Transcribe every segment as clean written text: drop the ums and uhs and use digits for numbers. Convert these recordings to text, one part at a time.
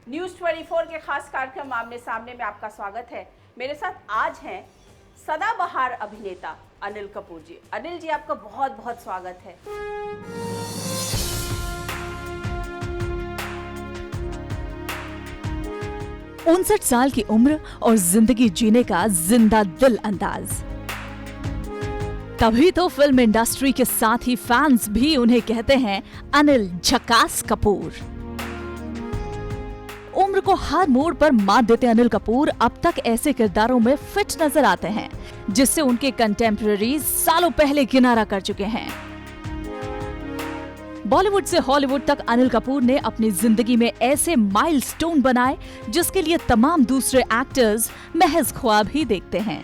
News 24 के खास कार्यक्रम आमने सामने में आपका स्वागत है। मेरे साथ आज हैं सदाबहार अभिनेता अनिल कपूर जी। अनिल जी, आपका बहुत बहुत स्वागत है। 59 साल की उम्र और जिंदगी जीने का जिंदा दिल अंदाज। तभी तो फिल्म इंडस्ट्री के साथ ही फैंस भी उन्हें कहते हैं अनिल झकास कपूर। उम्र को हर मोड़ पर मात देते अनिल कपूर अब तक ऐसे किरदारों में फिट नजर आते हैं जिससे उनके कंटेम्पररीज सालों पहले किनारा कर चुके हैं। बॉलीवुड से हॉलीवुड तक अनिल कपूर ने अपनी जिंदगी में ऐसे माइलस्टोन बनाए जिसके लिए तमाम दूसरे एक्टर्स महज ख्वाब ही देखते हैं।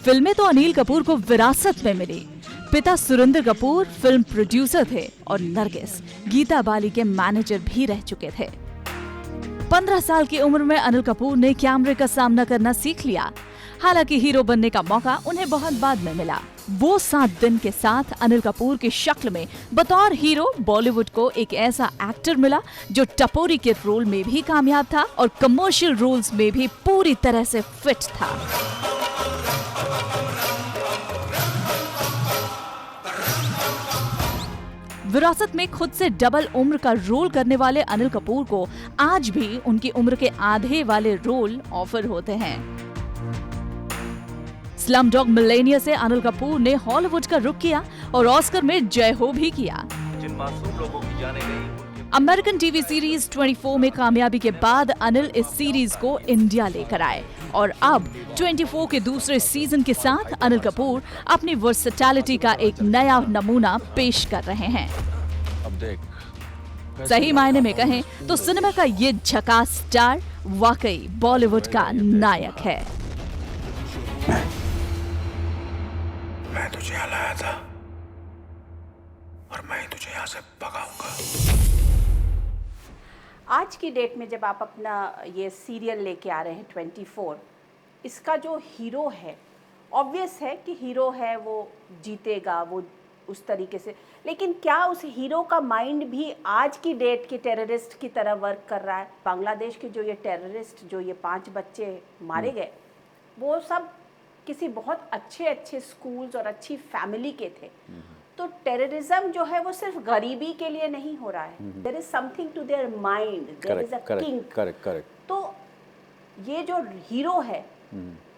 फिल्में तो अनिल कपूर को विरासत में मिली। पिता सुरेंद्र कपूर फिल्म प्रोड्यूसर थे और नरगिस गीता बाली के मैनेजर भी रह चुके थे। 15 साल की उम्र में अनिल कपूर ने कैमरे का सामना करना सीख लिया। हालांकि हीरो बनने का मौका उन्हें बहुत बाद में मिला। वो 7 दिन के साथ अनिल कपूर की शक्ल में बतौर हीरो बॉलीवुड को एक ऐसा एक्टर मिला जो टपोरी के रोल में भी कामयाब था और कमर्शियल रोल्स में भी पूरी तरह से फिट था। विरासत में खुद से डबल उम्र का रोल करने वाले अनिल कपूर को आज भी उनकी उम्र के आधे वाले रोल ऑफर होते हैं। स्लमडॉग मिलेनियर से अनिल कपूर ने हॉलीवुड का रुख किया और ऑस्कर में जय हो भी किया। जिन मासूम लोगों की जाने गई अमेरिकन टीवी सीरीज 24 में कामयाबी के बाद अनिल इस सीरीज को इंडिया लेकर आए और अब 24 के दूसरे सीजन के साथ अनिल कपूर अपनी वर्सेटैलिटी का एक नया नमूना पेश कर रहे हैं। अब देख सही मायने में कहें तो सिनेमा का ये झकास स्टार वाकई बॉलीवुड का नायक है। मैं तुझे यहाँ लाया था और मैं ही तुझे यहाँ से भगाऊंगा। आज की डेट में जब आप अपना ये सीरियल लेके आ रहे हैं 24, इसका जो हीरो है, ऑब्वियस है कि हीरो है वो जीतेगा, वो उस तरीके से, लेकिन क्या उस हीरो का माइंड भी आज की डेट के टेररिस्ट की तरह वर्क कर रहा है? बांग्लादेश के जो ये टेररिस्ट, जो ये 5 बच्चे मारे गए, वो सब किसी बहुत अच्छे स्कूल्स और अच्छी फैमिली के थे। तो टेररिज्म जो है वो सिर्फ गरीबी के लिए नहीं हो रहा है। There is something to their mind, there is a king. Correct. तो ये जो हीरो है,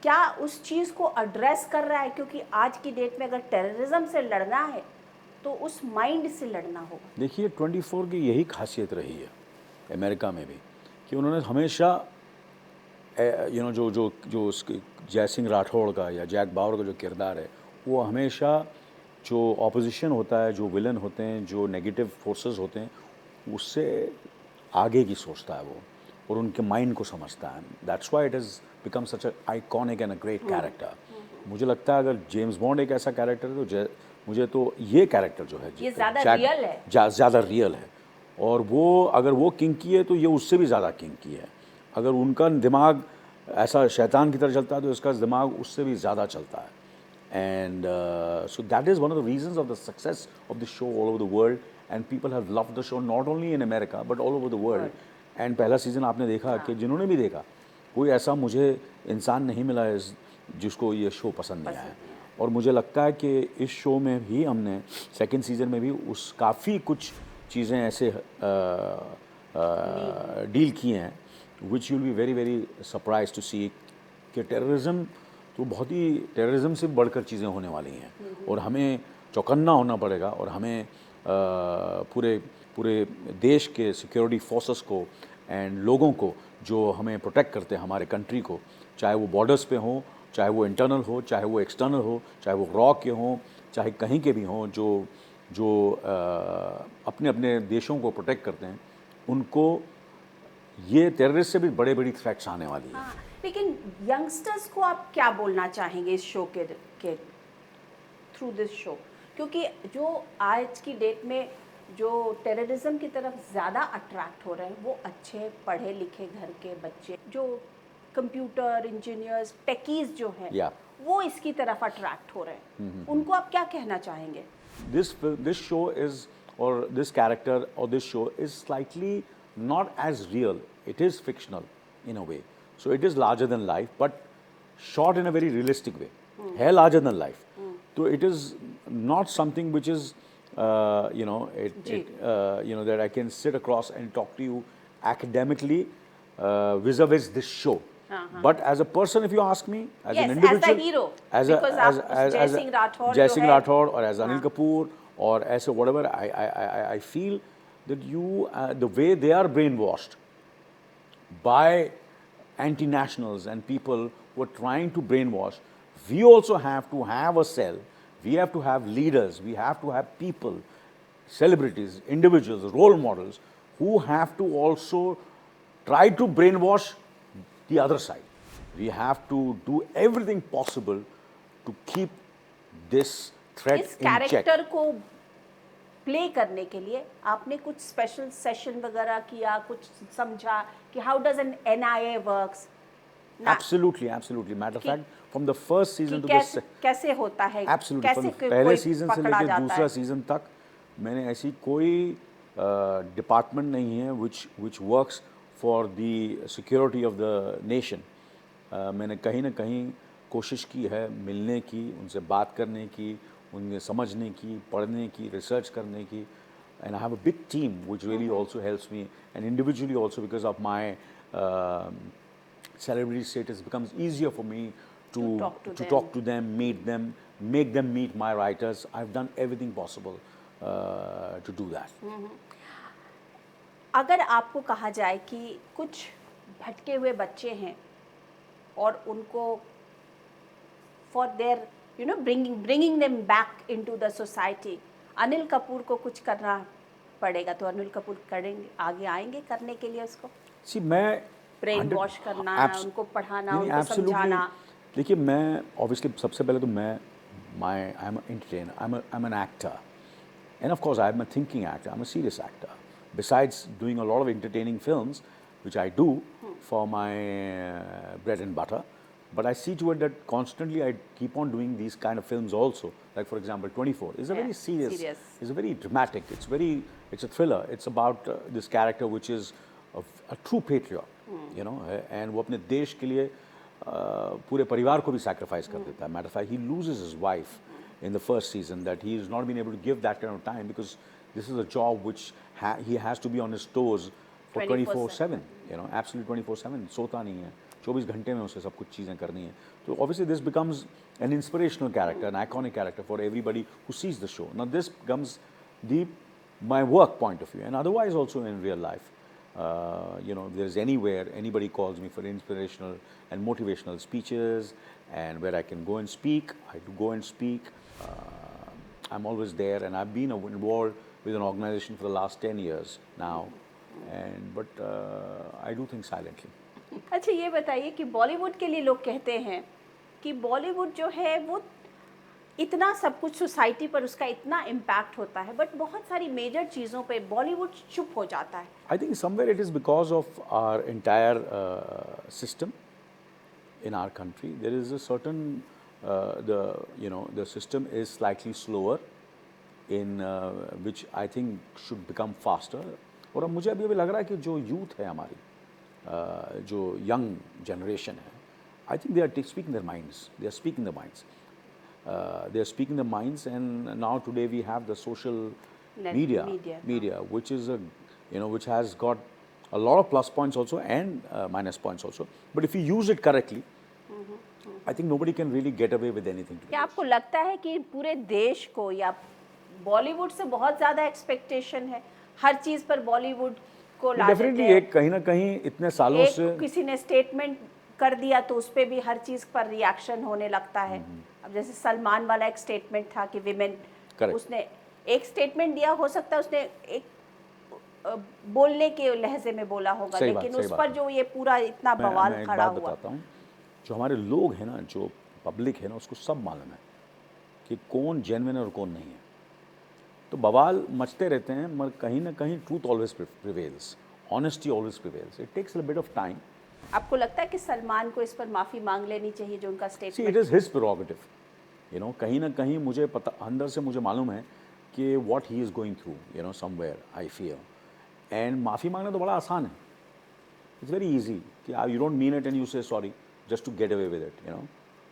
क्या उस चीज को एड्रेस कर रहा है? क्योंकि आज की डेट में अगर टेररिज्म से लड़ना है तो उस माइंड से लड़ना होगा। देखिए 24 की यही खासियत रही है अमेरिका में भी कि उन्होंने हमेशा जो जय सिंह राठौड़ का या जैक बावर का जो किरदार है, वो हमेशा जो ऑपोजिशन होता है, जो विलन होते हैं, जो नेगेटिव फोर्सेस होते हैं, उससे आगे की सोचता है वो और उनके माइंड को समझता है। That's why it has become such a iconic and a great character. मुझे लगता है अगर जेम्स बॉन्ड एक ऐसा कैरेक्टर है तो मुझे तो ये कैरेक्टर जो है ये ज़्यादा रियल है, ज़्यादा रियल है। और वो अगर वो किंग की है तो ये उससे भी ज़्यादा किंग की है। अगर उनका दिमाग ऐसा शैतान की तरह चलता है तो इसका दिमाग उससे भी ज़्यादा चलता है। And so that is one of the reasons of the success of the show all over the world, and people have loved the show not only in America but all over the world. And पहला season आपने देखा कि जिन्होंने भी देखा, कोई ऐसा मुझे इंसान नहीं मिला है जिसको ये शो पसंद नहीं आया। और मुझे लगता है कि इस शो में भी हमने सेकंड सीज़न में भी उस काफ़ी कुछ चीज़ें ऐसे डील की हैं which you'll be very very surprised to see कि टेररिज्म तो बहुत ही टेररिज्म से बढ़कर चीज़ें होने वाली हैं और हमें चौकन्ना होना पड़ेगा और हमें पूरे देश के सिक्योरिटी फोर्सेस को एंड लोगों को जो हमें प्रोटेक्ट करते हैं, हमारे कंट्री को, चाहे वो बॉर्डर्स पे हों, चाहे वो इंटरनल हो, चाहे वो एक्सटर्नल हो, चाहे वो रॉ के हों, चाहे कहीं के भी हों, जो अपने अपने देशों को प्रोटेक्ट करते हैं, उनको ये टेररिस्ट से भी बड़ी थ्रेट्स आने वाली है। लेकिन यंगस्टर्स को आप क्या बोलना चाहेंगे इस शो के थ्रू दिस शो? क्योंकि जो आज की डेट में जो टेररिज्म की तरफ ज़्यादा अट्रैक्ट हो रहे हैं वो अच्छे पढ़े लिखे घर के बच्चे, जो कंप्यूटर इंजीनियर्स, टेकीज जो हैं, वो इसकी तरफ अट्रैक्ट हो रहे हैं। उनको आप क्या कहना चाहेंगे? This show is, or this character or this show is slightly not as real. It is fictional in a way. So it is larger than life, but shot in a very realistic way. है larger than life. So it is not something which is, that I can sit across and talk to you academically vis-a-vis this show. But as a person, if you ask me, as Yes, an individual, as the hero, because आप जय Singh Rathore Jai जो Singh है- Rathod or as Anil Kapoor or as a whatever, I feel that the way they are brainwashed by anti-nationals and people who are trying to brainwash, we also have to have a cell. We have to have leaders. We have to have people, celebrities, individuals, role models who have to also try to brainwash the other side. We have to do everything possible to keep this threat इस in check. Character को play करने के लिए आपने कुछ special session वगैरह किया, कुछ समझा कि how does N NIA works, Absolutely, absolutely. Matter of fact, from the first season to कैसे the कैसे होता है, Absolutely. कैसे From the कोई पहले सीजन से पकड़ा लेकर जाता दूसरा है? सीजन तक मैंने ऐसी कोई डिपार्टमेंट नहीं है which works for the security of the nation. मैंने कहीं ना कहीं कोशिश की है मिलने की, उनसे बात करने की, उन्हें समझने की, पढ़ने की, रिसर्च करने की. And I have a big team which really also helps me, and individually also because of my celebrity status, becomes easier for me to talk to them, meet them, make them meet my writers. I've done everything possible to do that. अगर आपको कहा जाए कि कुछ भटके हुए बच्चे हैं और उनको for their bringing them back into the society, Anil Kapoor को कुछ करना पड़ेगा, तो अनिल कपूर करेंगे, आगे आएंगे करने के लिए उसको See, मैं ब्रेन वॉश करना, उनको पढ़ाना, नहीं, उनको absolutely. समझाना. देखिए, मैं obviously सबसे पहले तो मैं I'm an entertainer, I'm an actor, and of course I'm a thinking actor, I'm a serious actor. Besides doing a lot of entertaining films, which I do for my bread and butter, but I see to it that constantly I keep on doing these kind of films also. Like for example, 24 is a very serious, it's a very dramatic, it's a thriller. It's about this character which is a true patriot, and वो अपने देश के लिए पूरे परिवार को भी sacrifice कर देता है. Matter of fact, he loses his wife in the first season, that he has not been able to give that kind of time because this is a job which he has to be on his toes for 24/7, absolutely 24/7. सोता नहीं है, 24 घंटे में उसे सब कुछ चीज़ें करनी है. So obviously this becomes an inspirational character, an iconic character for everybody who sees the show. Now this becomes my work point of view, and otherwise also in real life. If there's anywhere anybody calls me for inspirational and motivational speeches, and where I can go and speak, I do go and speak. I'm always there, and I've been involved with an organization for the last 10 years now, but I do things silently. अच्छा, ये बताइए कि बॉलीवुड के लिए लोग कहते हैं कि बॉलीवुड जो है वो इतना सब कुछ सोसाइटी पर उसका इतना इम्पैक्ट होता है, बट बहुत सारी मेजर चीज़ों पे बॉलीवुड चुप हो जाता है. I think somewhere it is because of our entire system in our country. There is a certain the system is slightly slower in which I think should become faster. और अब मुझे अभी लग रहा है कि जो यूथ है हमारी, जो यंग जनरेशन है, I think they are speaking their minds. They are speaking their minds. They are speaking their minds, and now today we have the social media, which is which has got a lot of plus points also and minus points also. But if you use it correctly, I think nobody can really get away with anything. क्या आपको लगता है कि पूरे देश को या बॉलीवुड से बहुत ज़्यादा एक्सपेक्टेशन है, हर चीज़ पर बॉलीवुड को ला देते हैं? डेफिनेटली एक कहीं ना कहीं इतने सालों से किसी ने स्टेटमेंट कर दिया तो उस पर भी हर चीज़ पर रिएक्शन होने लगता है. अब जैसे सलमान वाला एक स्टेटमेंट था कि विमेन, उसने एक स्टेटमेंट दिया, हो सकता है उसने एक बोलने के लहजे में बोला होगा, लेकिन उस पर जो ये पूरा इतना बवाल खड़ा हुआ. बताता हूँ, जो हमारे लोग हैं ना, जो पब्लिक है ना, उसको सब मालूम है कि कौन जेन्युइन है और कौन नहीं है. तो बवाल मचते रहते हैं, मगर कहीं ना कहीं truth always prevails, honesty always prevails. It takes a bit of time. आपको लगता है कि सलमान को इस पर माफ़ी मांग लेनी चाहिए जो उनका statement? It is his prerogative. कहीं ना कहीं मुझे पता, अंदर से मुझे मालूम है कि what he is going through, somewhere I feel. And माफ़ी मांगना तो बड़ा आसान है, इट्स वेरी ईजी कि you don't mean it and you say sorry just to get away with it, you know.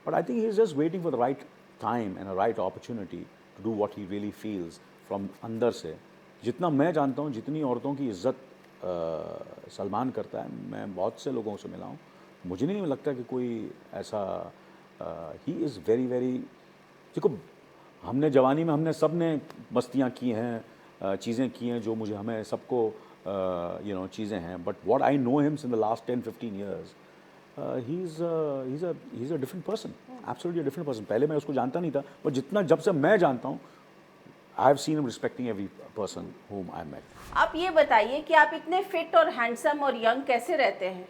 But I think he is just waiting for the right time and a right opportunity to do what he really feels from अंदर से. जितना मैं जानता हूँ, जितनी औरतों की इज्जत सलमान करता है, मैं बहुत से लोगों से मिला हूँ, मुझे नहीं लगता कि कोई ऐसा. He is very very. देखो, हमने जवानी में हमने सब ने मस्तियाँ की हैं, चीज़ें की हैं जो मुझे हमें सबको यू नो चीज़ें हैं. But what I know him in the last 10-15 years, he is a different person, absolutely different person. पहले मैं उसको जानता नहीं था, पर जितना जब से मैं जानता हूँ, I have seen him respecting every person whom I met. आप ये बताइए कि आप इतने फिट और हैंडसम और यंग कैसे रहते हैं?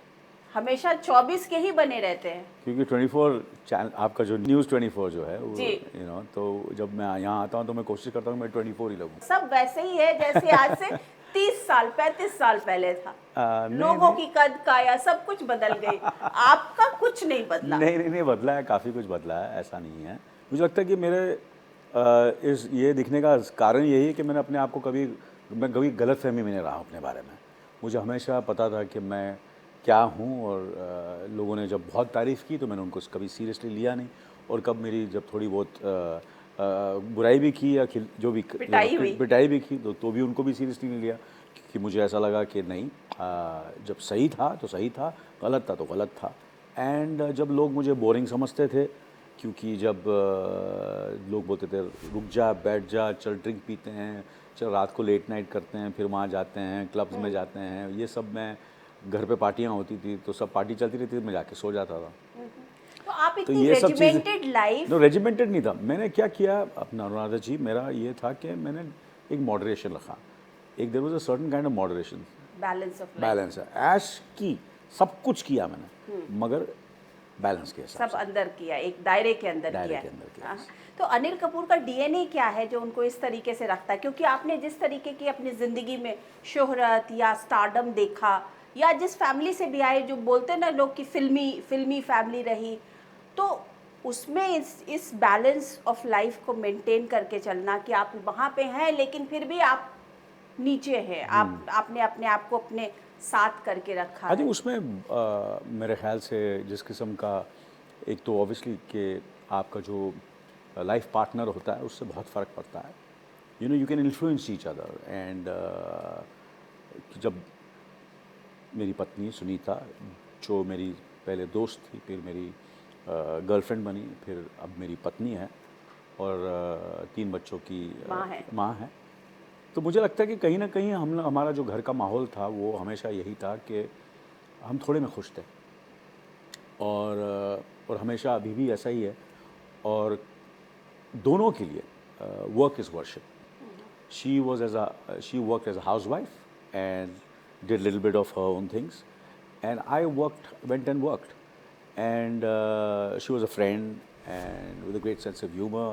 हमेशा 24 के ही बने रहते हैं. क्योंकि 24 चैनल, आपका जो न्यूज़ 24 जो है वो, जी. यू नो, तो जब मैं यहाँ आता हूँ तो मैं कोशिश करता हूँ मैं 24 ही लगूँ. सब वैसे ही है जैसे आज से 30 साल 35 साल पहले था. नहीं, लोगों की कद काया सब कुछ बदल गई, आपका कुछ नहीं बदला. नहीं बदला है, काफ़ी कुछ बदला है, ऐसा नहीं है. मुझे लगता है कि मेरे इस ये दिखने का कारण यही है कि मैं कभी गलतफहमी में नहीं रहा अपने बारे में. मुझे हमेशा पता था कि मैं क्या हूँ, और लोगों ने जब बहुत तारीफ़ की तो मैंने उनको कभी सीरियसली लिया नहीं. और कब मेरी जब थोड़ी बहुत बुराई भी की या जो भी पिटाई भी की तो भी उनको भी सीरियसली नहीं लिया, क्योंकि मुझे ऐसा लगा कि नहीं, जब सही था तो सही था, गलत था तो गलत था. एंड जब लोग मुझे बोरिंग समझते थे, क्योंकि जब लोग बोलते थे रुक जा, बैठ जा, चल ड्रिंक पीते हैं, चल रात को लेट नाइट करते हैं, फिर वहाँ जाते हैं, क्लब्स में जाते हैं, ये सब. मैं घर पे पार्टियाँ होती थी तो सब पार्टी चलती रहती थी, मैं जाके सो जाता था. तो आप तो इतनी ये सब रेजिमेंटेड लाइफ. नो, रेजिमेंटेड नहीं था. मैंने क्या किया अपना, अनुराधा जी, मेरा ये था कि मैंने एक मॉडरेशन रखा. एक there was a certain kind of moderation, balance of life. Balance है. ऐश की सब कुछ किया मैंने, मगर बैलेंस के हिसाब सब अंदर किया, एक दायरे के अंदर किया. किया. हाँ. तो अनिल कपूर का डीएनए क्या है जो उनको इस तरीके से रखता है? क्योंकि आपने जिस तरीके की अपनी ज़िंदगी में शोहरत या स्टारडम देखा, या जिस फैमिली से भी आए, जो बोलते हैं ना लोग कि फिल्मी फैमिली रही, तो उसमें इस बैलेंस ऑफ लाइफ को मेंटेन करके चलना कि आप वहाँ पे हैं लेकिन फिर भी आप नीचे हैं, आपने अपने आप को अपने साथ करके रखा आई थिंक है. उसमें मेरे ख्याल से जिस किस्म का, एक तो ऑब्वियसली कि आपका जो लाइफ पार्टनर होता है उससे बहुत फ़र्क पड़ता है. You know, you can influence each other. And जब मेरी पत्नी सुनीता, जो मेरी पहले दोस्त थी, फिर मेरी गर्लफ्रेंड बनी, फिर अब मेरी पत्नी है, और 3 बच्चों की माँ है, तो मुझे लगता है कि कहीं ना कहीं हमारा जो घर का माहौल था वो हमेशा यही था कि हम थोड़े में खुश थे, और हमेशा अभी भी ऐसा ही है. और दोनों के लिए work is worship. She worked as a housewife and did a little bit of her own things, and I went and worked, and she was a friend and with a great sense of humor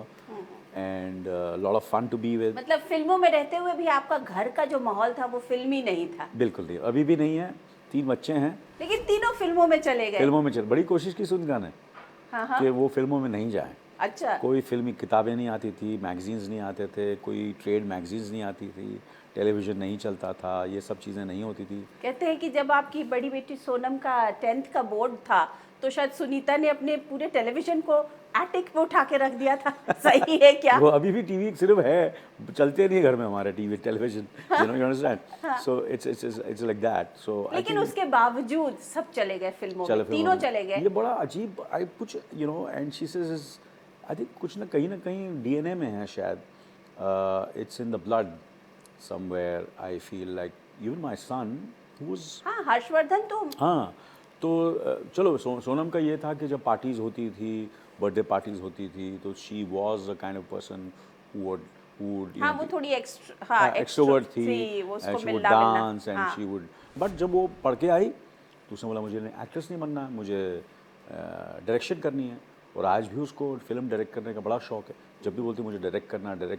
and a lot of fun to be with. मतलब फिल्मों में रहते हुए भी आपका घर का जो माहौल था वो फिल्मी नहीं था? बिल्कुल नहीं, अभी भी नहीं है. 3 बच्चे हैं, लेकिन तीनों फिल्मों में चले गए. फिल्मों में बड़ी कोशिश की सुनीता ने कि वो फिल्मों में नहीं जाए. अच्छा. कोई फिल्मी किताबें नहीं आती थी, मैगजीन्स नहीं आते थे, कोई ट्रेड मैगजीन्स नहीं आती थी, टेलीविज़न नहीं चलता था, ये सब चीज़ें नहीं होती थी. कहते हैं कि जब आपकी बड़ी बेटी सोनम का 10th का बोर्ड था तो शायद सुनीता ने अपने पूरे टेलीविज़न को एटिक पे उठा के रख दिया था. सही है क्या? वो अभी भी टीवी सिर्फ है, चलते नहीं घर में हमारे television, you know, you understand. So it's like that. So लेकिन उसके बावजूद सब चले गए फिल्मों में, तीनों चले गए. ये बड़ा अजीब, आई कुछ, you know, and she says, I think कुछ ना कहीं डीएनए में है शायद. It's in the blood somewhere. I feel like even my son was. हाँ, हर्षवर्धन तो. हाँ, तो चलो, सोनम का ये था कि जब पार्टीज़ होती थी, बर्थडे पार्टीज़ होती थी, तो she was the kind of person who would हाँ, वो थोड़ी एक्सट्रोवर्ट थी, she would dance and she would. But जब वो पढ़ के आई तो उसने बोला मुझे एक्ट्रेस नहीं बनना, मुझे डायरेक्शन करनी है. और आज भी उसको फिल्म डायरेक्ट करने का बड़ा शौक है. जब भी बोलती मुझे डायरेक्ट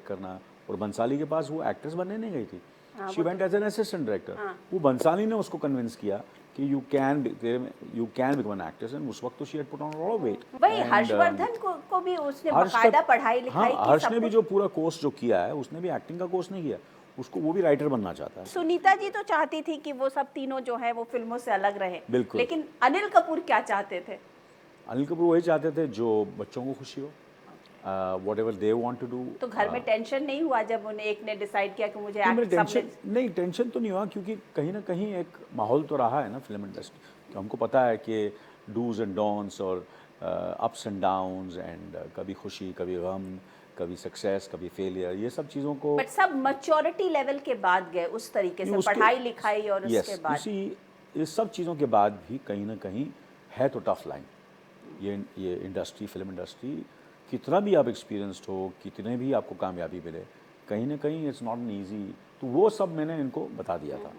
करना. और बंसाली के पास वो एक्ट्रेस बनने नहीं गई थी, she went as an assistant director. वो बंसाली ने उसको कन्विंस किया कि you can become an actress, and उस वक्त तो she had put on a lot of weight. वही हर्षवर्धन को भी उसने बाकायदा पढ़ाई लिखाई की. हर्ष ने भी जो पूरा कोर्स जो किया है, उसने भी एक्टिंग का कोर्स नहीं किया, उसको वो भी राइटर बनना चाहता है। सुनीता जी तो चाहती थी कि वो सब तीनों जो है वो फिल्मों से अलग रहे, बिल्कुल। लेकिन अनिल कपूर क्या चाहते थे? अनिल कपूर वही चाहते थे जो बच्चों को खुशी हो, whatever they want to do. तो घर में टेंशन नहीं हुआ जब उन्हें एक ने डिसाइड किया कि मुझे नहीं, एक्ट टेंशन नहीं, टेंशन तो नहीं हुआ, क्योंकि कहीं ना कहीं एक माहौल तो रहा है ना फिल्म इंडस्ट्री, तो हमको पता है कि डूज एंड डॉन्स और अप्स एंड डाउन्स एंड कभी खुशी, कभी गम, कभी सक्सेस, कभी फेलियर, ये सब चीज़ों को। बट सब मैच्योरिटी लेवल के बाद गए उस तरीके से, पढ़ाई लिखाई और उसके बाद। इसी ये सब चीज़ों के बाद भी कहीं ना कहीं है तो टफ लाइन। ये इंडस्ट्री, फिल्म इंडस्ट्री, कितना भी आप एक्सपीरियंस्ड हो, कितने भी आपको कामयाबी मिले, कहीं ना कहीं इट्स नॉट एन ईजी। तो वो सब मैंने इनको बता दिया था,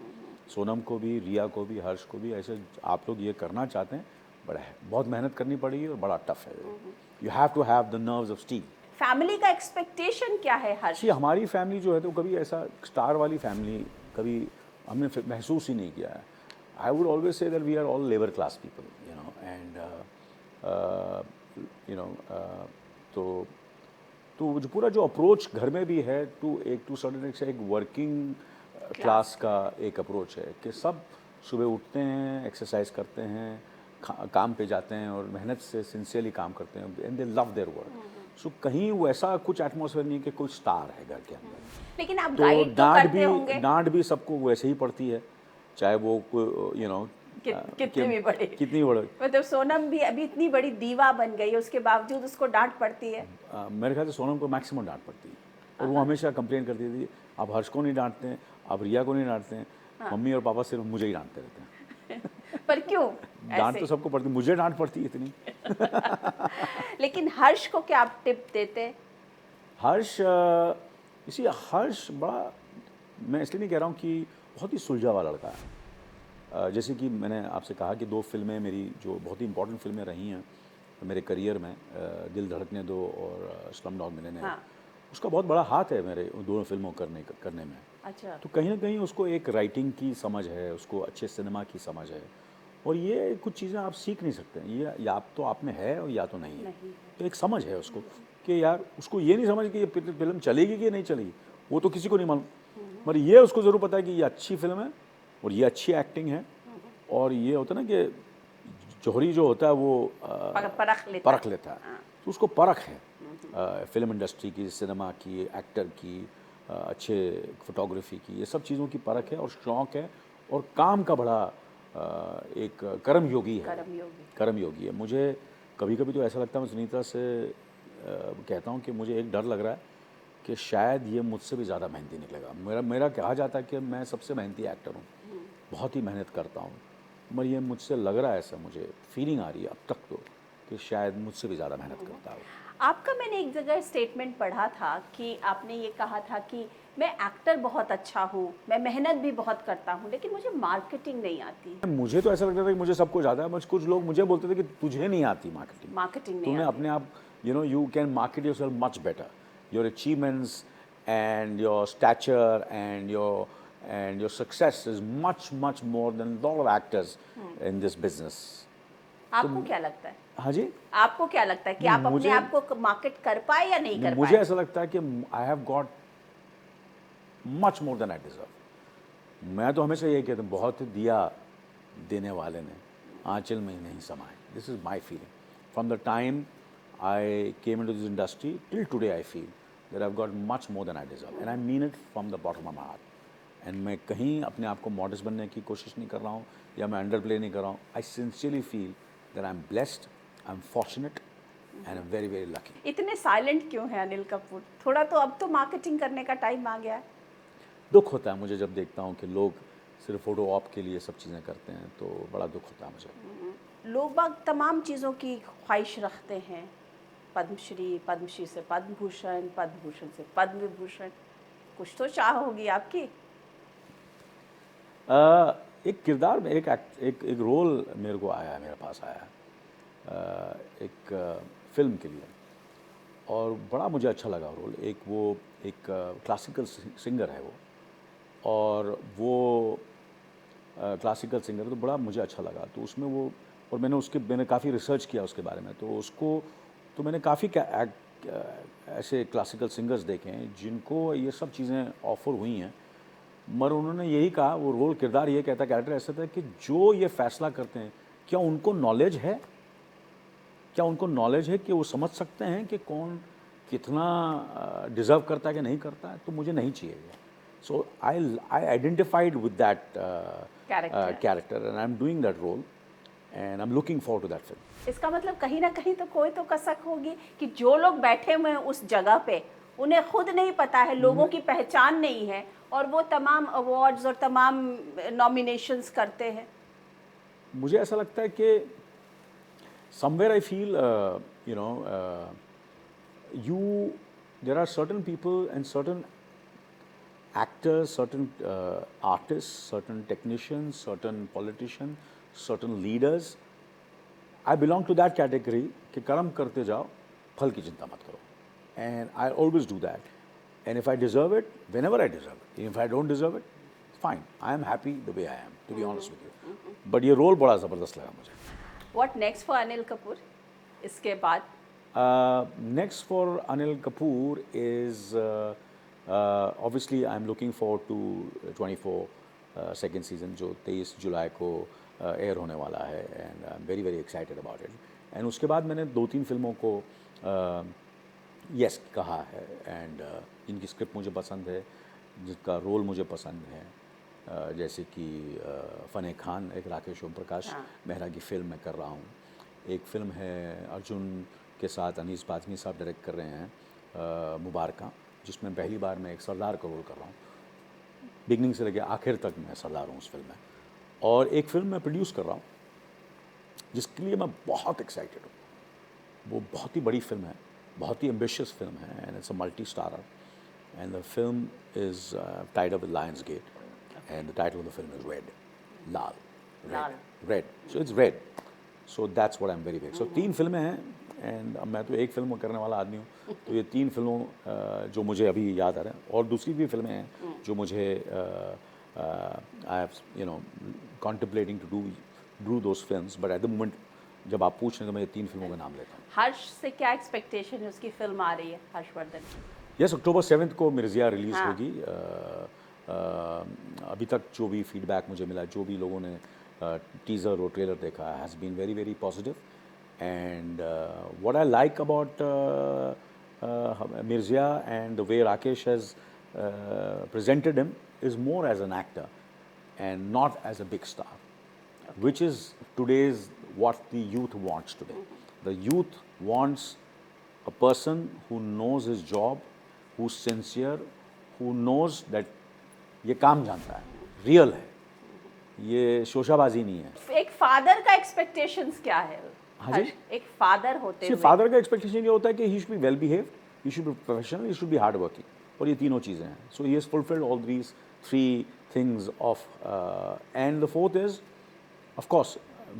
सोनम को भी, रिया को भी, हर्ष को भी, ऐसे आप लोग ये करना चाहते हैं, बड़ा है, बहुत मेहनत करनी पड़ेगी और बड़ा टफ है। You have to have the nerves of steel. Family का एक्सपेक्टेशन क्या है हर्ष? जी, हमारी फैमिली जो है तो कभी ऐसा स्टार वाली फैमिली कभी हमने महसूस ही नहीं किया है। I would always say that we are all labour class people, you know, and you know, तो जो पूरा जो अप्रोच घर में भी है टू सर्टेन एक वर्किंग क्लास का एक अप्रोच है कि सब सुबह उठते हैं, एक्सरसाइज करते हैं, काम पे जाते हैं और मेहनत से सिंसियरली काम करते हैं, and they love their work. So कहीं वैसा कुछ एटमॉस्फेयर नहीं कि कोई स्टार है घर के अंदर। लेकिन आप तो गाइड तो करते होंगे डांट भी सबको वैसे ही पड़ती है, चाहे वो यू नो कितनी भी बड़ी। कितनी बड़ी। मतलब सोनम भी अभी इतनी बड़ी दीवा बन गई है, उसके बावजूद उसको डांट पड़ती है। मेरे ख्याल से सोनम को मैक्सिमम डांट पड़ती है, और वो हमेशा कंप्लेन करती थी, आप हर्ष को नहीं डांटते हैं, आप रिया को नहीं डांटते हैं, मम्मी और पापा सिर्फ मुझे ही डांटते रहते हैं। पर क्यों? डांट तो सबको पड़ती, मुझे डांट पड़ती है इतनी। लेकिन हर्ष को क्या आप टिप देते? हर्ष इसी हर्ष बड़ा, मैं इसलिए नहीं कह रहा हूँ कि बहुत ही सुलझा हुआ लड़का है। जैसे कि मैंने आपसे कहा कि 2 फिल्में मेरी जो बहुत ही इंपॉर्टेंट फिल्में रही हैं मेरे करियर में, दिल धड़कने दो और स्लमडॉग मिलियनेयर, हाँ। उसका बहुत बड़ा हाथ है मेरे उन दोनों फिल्मों करने में। अच्छा। तो कहीं ना कहीं उसको एक राइटिंग की समझ है, उसको अच्छे सिनेमा की समझ है, और ये कुछ चीज़ें आप सीख नहीं सकते, ये या तो आप में है और या तो नहीं है। तो एक समझ है उसको कि यार, उसको ये नहीं समझ कि ये फिल्म चलेगी कि नहीं चलेगी, वो तो किसी को नहीं मालूम, मगर ये उसको ज़रूर पता है कि ये अच्छी फिल्म है और ये अच्छी एक्टिंग है, और ये होता है ना कि जौहरी जो होता है वो परख लेता है। तो उसको परख है फिल्म इंडस्ट्री की, सिनेमा की, एक्टर की, अच्छे फोटोग्राफी की, ये सब चीज़ों की परख है और शौक़ है, और काम का बड़ा एक कर्मयोगी है। कर्मयोगी है। मुझे कभी कभी तो ऐसा लगता है, मैं सुनीता से कहता हूँ कि मुझे एक डर लग रहा है कि शायद ये मुझसे भी ज़्यादा मेहनती निकलेगा। मेरा कहा जाता है कि मैं सबसे मेहनती एक्टर हूँ, बहुत ही मेहनत करता हूँ, मगर ये मुझसे लग रहा है, ऐसा मुझे फीलिंग आ रही है अब तक तो, कि शायद मुझसे भी ज़्यादा मेहनत करता है। आपका मैंने एक जगह स्टेटमेंट पढ़ा था कि आपने ये कहा था कि मैं एक्टर बहुत अच्छा हूँ, मैं मेहनत भी बहुत करता हूँ, लेकिन मुझे मार्केटिंग नहीं आती। मुझे तो ऐसा लगता था कि मुझे सब कुछ आता है, कुछ लोग मुझे बोलते थे कि तुझे नहीं आती मार्केटिंग तुम्हें अपने आप, you know, you can market yourself much better, your achievements and your stature and your success is much more then lot of actors in this business. आपको क्या लगता है? हाँ जी, आपको क्या लगता है कि आप अपने आप को मार्केट कर पाए या नहीं कर पाए? मुझे ऐसा लगता है कि I have got much more than I deserve. मैं तो हमेशा यही कहता हूँ, बहुत दिया देने वाले ने आंचल में ही नहीं समाए। This is my feeling from the time I came into this industry till today. I feel that I have got much more than I deserve and I mean it from the bottom of my heart. And मैं कहीं अपने आप को modest बनने की कोशिश नहीं कर रहा हूँ या मैं अंडर प्ले नहीं कर रहा हूँ। I sincerely feel that I am blessed, I am fortunate and I am very very lucky. इतने साइलेंट क्यों है अनिल कपूर? थोड़ा तो अब तो मार्केटिंग करने का टाइम आ गया है। दुख होता है मुझे जब देखता हूँ कि लोग सिर्फ फोटो ऑप के लिए सब चीज़ें करते हैं, तो बड़ा दुख होता है मुझे। लोग बाग तमाम चीज़ों की ख्वाहिश रखते हैं, पद्मश्री से पद्म भूषण से पद्म विभूषण, कुछ तो चाह होगी आपकी? एक किरदार में एक रोल मेरे को आया है, मेरे पास आया है एक फिल्म के लिए, और बड़ा मुझे अच्छा लगा रोल। एक क्लासिकल सिंगर है वो, और वो क्लासिकल सिंगर, तो बड़ा मुझे अच्छा लगा। तो उसमें वो, और मैंने काफ़ी रिसर्च किया उसके बारे में, तो मैंने काफ़ी ऐसे क्लासिकल सिंगर्स देखे हैं जिनको ये सब चीज़ें ऑफ़र हुई हैं मगर उन्होंने यही कहा, वो रोल किरदार ये कहता, कैरेक्टर ऐसा था कि जो ये फैसला करते हैं क्या उनको नॉलेज है, क्या उनको नॉलेज है कि वो समझ सकते हैं कि कौन कितना डिज़र्व करता है कि नहीं करता है, तो मुझे नहीं चाहिए। So I identified with that character and I am doing that role and I am looking forward to that film. इसका मतलब कहीं ना कहीं तो कोई तो कसक होगी कि जो लोग बैठे हुए हैं उस जगह पे, उन्हें खुद नहीं पता है, लोगों की पहचान नहीं है, और वो तमाम अवार्ड्स और तमाम नॉमिनेशंस करते हैं। मुझे ऐसा लगता है कि somewhere I feel there are certain people and certain actors, certain artists, certain technicians, certain politicians, certain leaders. I belong to that category कि कर्म करते जाओ, फल की चिंता मत करो, and I always do that. And if I deserve it, whenever I deserve it, if I don't deserve it, fine. I am happy the way I am, to be honest with you. But ये role बड़ा ज़बरदस्त लगा मुझे. What next for Anil Kapoor? इसके बाद? Next for Anil Kapoor is obviously I'm looking forward to 24 second season जो 23 जुलाई को air होने वाला है, and I'm very very excited about it. And उसके बाद मैंने 2-3 फिल्मों को yes कहा है, and इनकी स्क्रिप्ट मुझे पसंद है, जिसका रोल मुझे पसंद है, जैसे कि फ़न खान, एक राकेश ओम प्रकाश मेहरा की फ़िल्म मैं कर रहा हूँ। एक फ़िल्म है अर्जुन के साथ अनीस बाज़मी साहब डायरेक्ट कर रहे हैं, मुबारका, जिसमें पहली बार मैं एक सरदार का रोल कर रहा हूँ। बिगनिंग से लेकर आखिर तक मैं सरदार हूँ उस फिल्म में। और एक फ़िल्म मैं प्रोड्यूस कर रहा हूँ जिसके लिए मैं बहुत एक्साइटेड हूँ। वो बहुत ही बड़ी फ़िल्म है, बहुत ही एम्बिशियस फिल्म है, and it's a multi starrer, and the film is tied up with Lionsgate, and the title of the film is Red, Lal, Red. So it's red. So that's what I'm very big. So 3 फिल्में हैं, and अब मैं तो एक film करने वाला आदमी हूँ, तो ये 3 फिल्मों जो मुझे अभी याद आ रहे हैं, और दूसरी भी फिल्में हैं जो मुझे I have contemplating to do those films, but at the moment जब आप पूछ रहे हैं तो मैं ये 3 फिल्मों का नाम लेता हूँ। हर्ष से क्या एक्सपेक्टेशन है? उसकी फिल्म आ रही है, हर्षवर्धन की। यस, अक्टूबर 7 को मिर्जिया रिलीज़ होगी। अभी तक जो भी फीडबैक मुझे मिला, जो भी लोगों ने टीज़र और ट्रेलर देखा, has been very very positive, and what I like about Mirzya and the way Rakesh has presented him is more as an actor and not as a big star, which is today's what the youth wants today. The youth wants a person who knows his job, who's sincere, who knows that ये काम जानता है, real है, ये शोशाबाजी नहीं है। एक father का एक्सपेक्टेशंस क्या है? हाँ जी? एक फादर होते हुए फादर का एक्सपेक्टेशन ये होता है कि he should be well behaved, he should be professional, he should be hard working, और ये तीनों चीज़ें हैं। So he has fulfilled all these 3 things of and the fourth is, of course,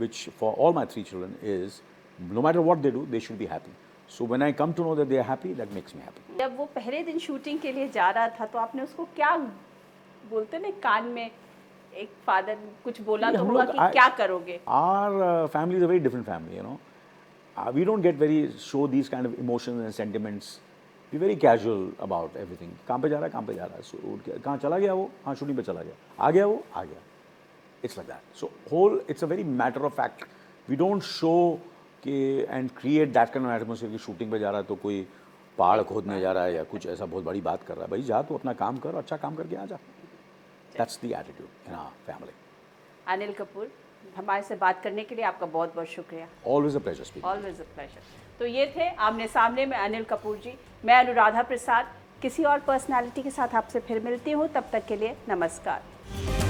which for all my 3 children is, no matter what they do, they should be happy. So when I come to know that they are happy, that makes me happy. जब वो पहले दिन shooting के लिए जा रहा था तो आपने उसको क्या बोलते ना कान में, एक फादर कुछ बोला तो होगा कि क्या करोगे? Our family is a very different family, you know. We don't get very show these kind of emotions and sentiments. We're very casual about everything. काम पे जा रहा है, काम पे जा रहा है, so कहाँ चला गया वो, हाँ शूटिंग पे चला गया, आ गया वो, आ गया. It's like that. So whole, it's a very matter of fact. We don't show कि and create that kind of atmosphere कि शूटिंग पे जा रहा है तो कोई पहाड़ खोदने जा रहा है या कुछ ऐसा बहुत बड़ी बात कर रहा है। भाई जा, तो अपना काम कर, अच्छा काम करके आ जा। That's the attitude in our family. Anil Kapoor, हमारे से बात करने के लिए आपका बहुत बहुत शुक्रिया। Always a pleasure speaking. Always a pleasure. तो ये थे आमने सामने में अनिल कपूर जी। मैं अनुराधा प्रसाद किसी और पर्सनालिटी के साथ आपसे फिर मिलती हूँ, तब तक के लिए नमस्कार।